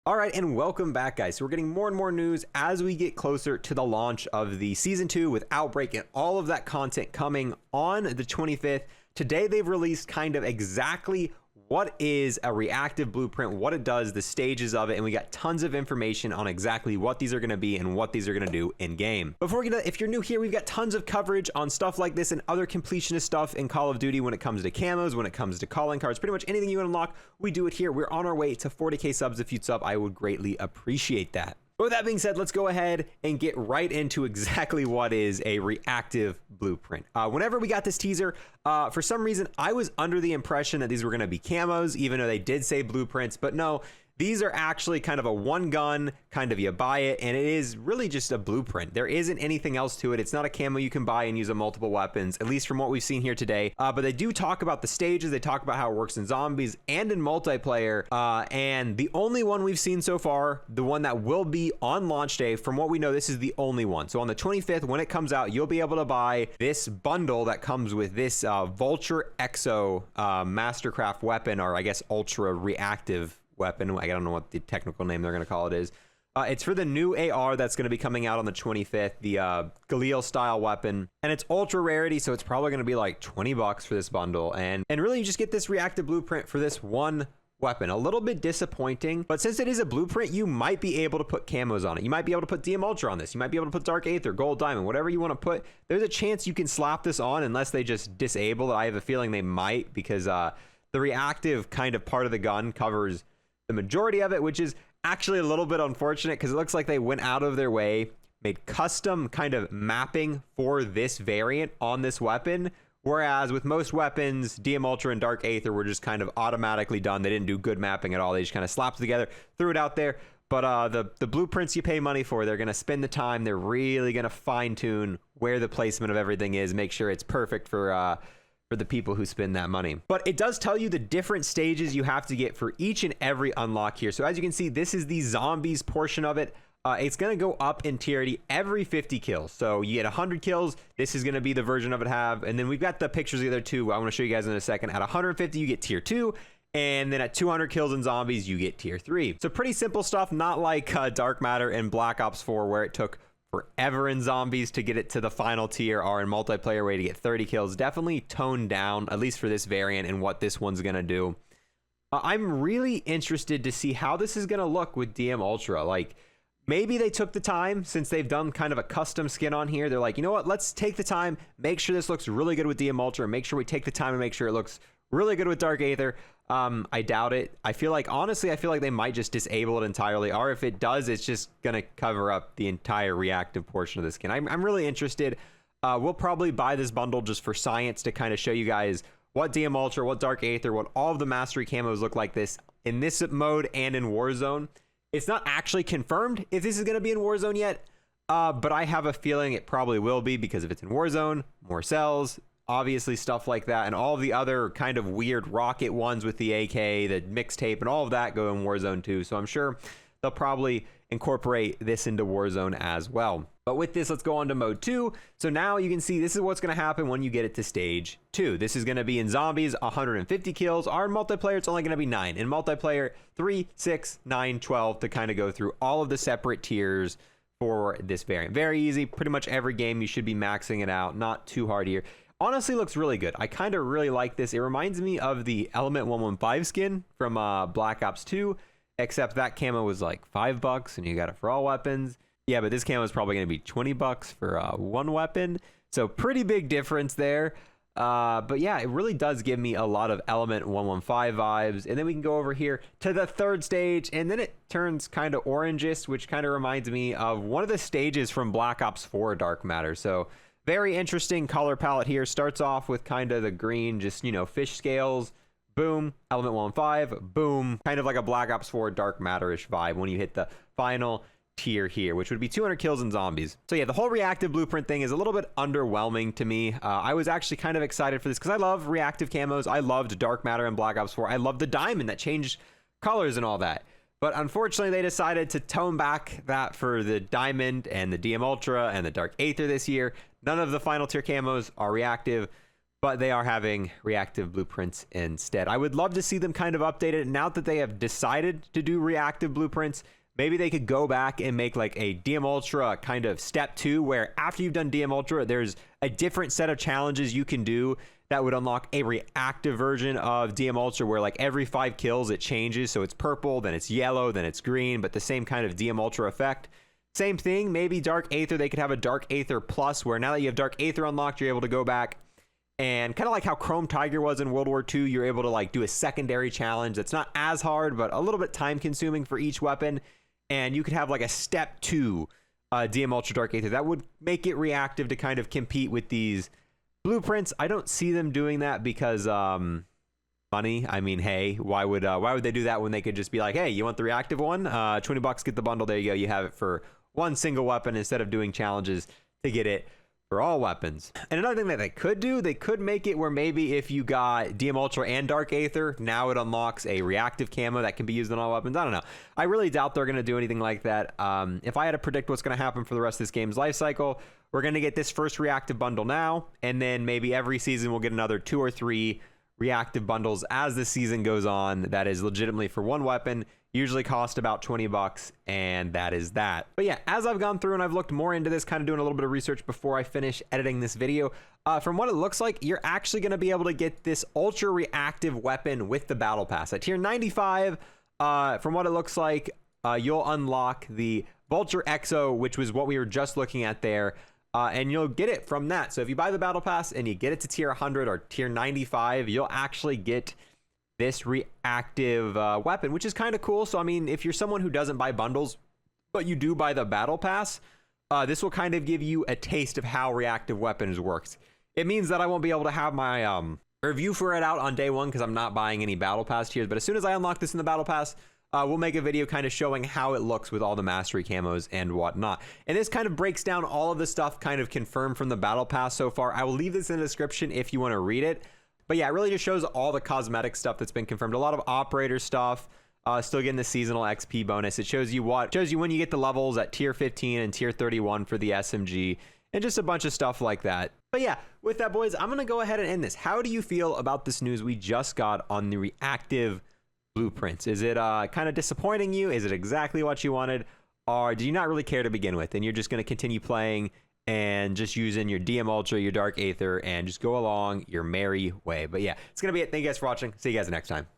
All right, and welcome back, guys. So we're getting more and more news as we get closer to the launch of the Season 2 with Outbreak and all of that content coming on the 25th. Today, they've released kind of exactly what is a reactive blueprint, what it does, the stages of it, and we got tons of information on exactly what these are going to be and what these are going to do in game. Before we get to, if you're new here, we've got tons of coverage on stuff like this and other completionist stuff in Call of Duty when it comes to camos, when it comes to calling cards, pretty much anything you unlock, we do it here. We're on our way to 40K subs. If you'd sub, I would greatly appreciate that. But with that being said, let's go ahead and get right into exactly what is a reactive blueprint. Whenever we got this teaser, for some reason, I was under the impression that these were going to be camos, even though they did say blueprints, but no. These are actually kind of a one gun, kind of you buy it, and it is really just a blueprint. There isn't anything else to it. It's not a camo you can buy and use on multiple weapons, at least from what we've seen here today. But they do talk about the stages. They talk about how it works in zombies and in multiplayer. And the only one we've seen so far, the one that will be on launch day, from what we know, this is the only one. So on the 25th, when it comes out, you'll be able to buy this bundle that comes with this Vulture Exo Mastercraft weapon, or I guess ultra reactive weapon. I don't know what the technical name they're going to call it is. It's for the new AR that's going to be coming out on the 25th, the Galil style weapon, and it's ultra rarity, so it's probably going to be like 20 bucks for this bundle. And really, you just get this reactive blueprint for this one weapon. A little bit disappointing, but since it is a blueprint, you might be able to put camos on it. You might be able to put DM Ultra on this. You might be able to put Dark Aether, Gold Diamond, whatever you want to put. There's a chance you can slap this on unless they just disable it. I have a feeling they might, because the reactive kind of part of the gun covers the majority of it, which is actually a little bit unfortunate because it looks like they went out of their way, made custom kind of mapping for this variant on this weapon. Whereas with most weapons, DM Ultra and Dark Aether were just kind of automatically done. They didn't do good mapping at all. They just kind of slapped it together, threw it out there. But the blueprints you pay money for, they're going to spend the time. They're really going to fine tune where the placement of everything is, make sure it's perfect for the people who spend that money. But it does tell you the different stages you have to get for each and every unlock here. So as you can see, this is the zombies portion of it. It's going to go up in tierity every 50 kills. So you get 100 kills. This is going to be the version of it have. And then we've got the pictures of the other two. I want to show you guys in a second. At 150, you get tier 2. And then at 200 kills in zombies, you get tier 3. So pretty simple stuff, not like Dark Matter and Black Ops 4, where it took forever in zombies to get it to the final tier, or in multiplayer way to get 30 kills. Definitely toned down, at least for this variant and what this one's gonna do. I'm really interested to see how this is gonna look with DM Ultra. Like, maybe they took the time, since they've done kind of a custom skin on here. They're like, you know what, let's take the time, make sure this looks really good with DM Ultra, make sure we take the time and make sure it looks really good with Dark Aether. I doubt it. I feel like, honestly, I feel like they might just disable it entirely, or if it does, it's just gonna cover up the entire reactive portion of the skin. I'm really interested. We'll probably buy this bundle just for science, to kind of show you guys what DM Ultra, what Dark Aether, what all of the mastery camos look like this in this mode and in Warzone. It's not actually confirmed if this is gonna be in Warzone yet, but I have a feeling it probably will be, because if it's in Warzone, more cells, obviously stuff like that, and all of the other kind of weird rocket ones with the AK, the mixtape, and all of that go in Warzone too. So I'm sure they'll probably incorporate this into Warzone as well. But with this, let's go on to mode 2. So now you can see this is what's going to happen when you get it to stage 2. This is going to be in zombies, 150 kills. Our multiplayer, it's only going to be 9. In multiplayer, 3, 6, 9, 12, to kind of go through all of the separate tiers for this variant. Very easy. Pretty much every game you should be maxing it out. Not too hard here. Honestly, looks really good. I kind of really like this. It reminds me of the Element 115 skin from Black Ops 2, except that camo was like $5 and you got it for all weapons. Yeah, but this camo is probably going to be 20 bucks for one weapon. So pretty big difference there. But yeah, it really does give me a lot of Element 115 vibes. And then we can go over here to the third stage, and then it turns kind of orangish, which kind of reminds me of one of the stages from Black Ops 4 Dark Matter. So very interesting color palette here. Starts off with kind of the green, just, you know, fish scales. Boom, Element 115, boom. Kind of like a Black Ops 4 Dark Matter-ish vibe when you hit the final tier here, which would be 200 kills in zombies. So yeah, the whole reactive blueprint thing is a little bit underwhelming to me. I was actually kind of excited for this because I love reactive camos. I loved Dark Matter and Black Ops 4. I loved the diamond that changed colors and all that. But unfortunately, they decided to tone back that for the Diamond and the DM Ultra and the Dark Aether this year. None of the final tier camos are reactive. but they are having reactive blueprints instead. I would love to see them kind of update it. Now that they have decided to do reactive blueprints, maybe they could go back and make like a DM Ultra kind of step 2, where after you've done DM Ultra, there's a different set of challenges you can do that would unlock a reactive version of DM Ultra, where like every 5 kills it changes. So it's purple, then it's yellow, then it's green, but the same kind of DM Ultra effect. Same thing, maybe Dark Aether, they could have a Dark Aether Plus, where now that you have Dark Aether unlocked, you're able to go back and kind of like how Chrome Tiger was in World War II, you're able to like do a secondary challenge that's not as hard, but a little bit time consuming for each weapon. And you could have like a step 2 DM Ultra Dark Aether that would make it reactive to kind of compete with these blueprints. I don't see them doing that because money. I mean, hey, why would they do that when they could just be like, hey, you want the reactive one? $20, get the bundle. There you go. You have it for one single weapon instead of doing challenges to get it for all weapons. And another thing that they could do, they could make it where maybe if you got DM Ultra and Dark Aether, now it unlocks a reactive camo that can be used on all weapons. I don't know. I really doubt they're going to do anything like that. If I had to predict what's going to happen for the rest of this game's life cycle, we're going to get this first reactive bundle now, and then maybe every season we'll get another 2 or 3 reactive bundles as the season goes on that is legitimately for one weapon, usually cost about $20, and that is that. But yeah, as I've gone through and I've looked more into this, kind of doing a little bit of research before I finish editing this video, from what it looks like, you're actually going to be able to get this ultra reactive weapon with the Battle Pass. At tier 95, from what it looks like, you'll unlock the Vulture Exo, which was what we were just looking at there. And you'll get it from that. So if you buy the Battle Pass and you get it to tier 100 or tier 95, you'll actually get this reactive weapon, which is kind of cool. So, I mean, if you're someone who doesn't buy bundles, but you do buy the Battle Pass, this will kind of give you a taste of how reactive weapons works. It means that I won't be able to have my review for it out on day 1 because I'm not buying any Battle Pass tiers. But as soon as I unlock this in the Battle Pass, we'll make a video kind of showing how it looks with all the mastery camos and whatnot. And this kind of breaks down all of the stuff kind of confirmed from the Battle Pass so far. I will leave this in the description if you want to read it. But yeah, it really just shows all the cosmetic stuff that's been confirmed. A lot of operator stuff, still getting the seasonal XP bonus. It shows you when you get the levels at tier 15 and tier 31 for the SMG, and just a bunch of stuff like that. But yeah, with that, boys, I'm going to go ahead and end this. How do you feel about this news we just got on the reactive blueprints? Is it kind of disappointing you? Is it exactly what you wanted? Or do you not really care to begin with, and you're just going to continue playing and just using your DM Ultra, your Dark Aether, and just go along your merry way? But yeah, it's going to be it. Thank you guys for watching. See you guys next time.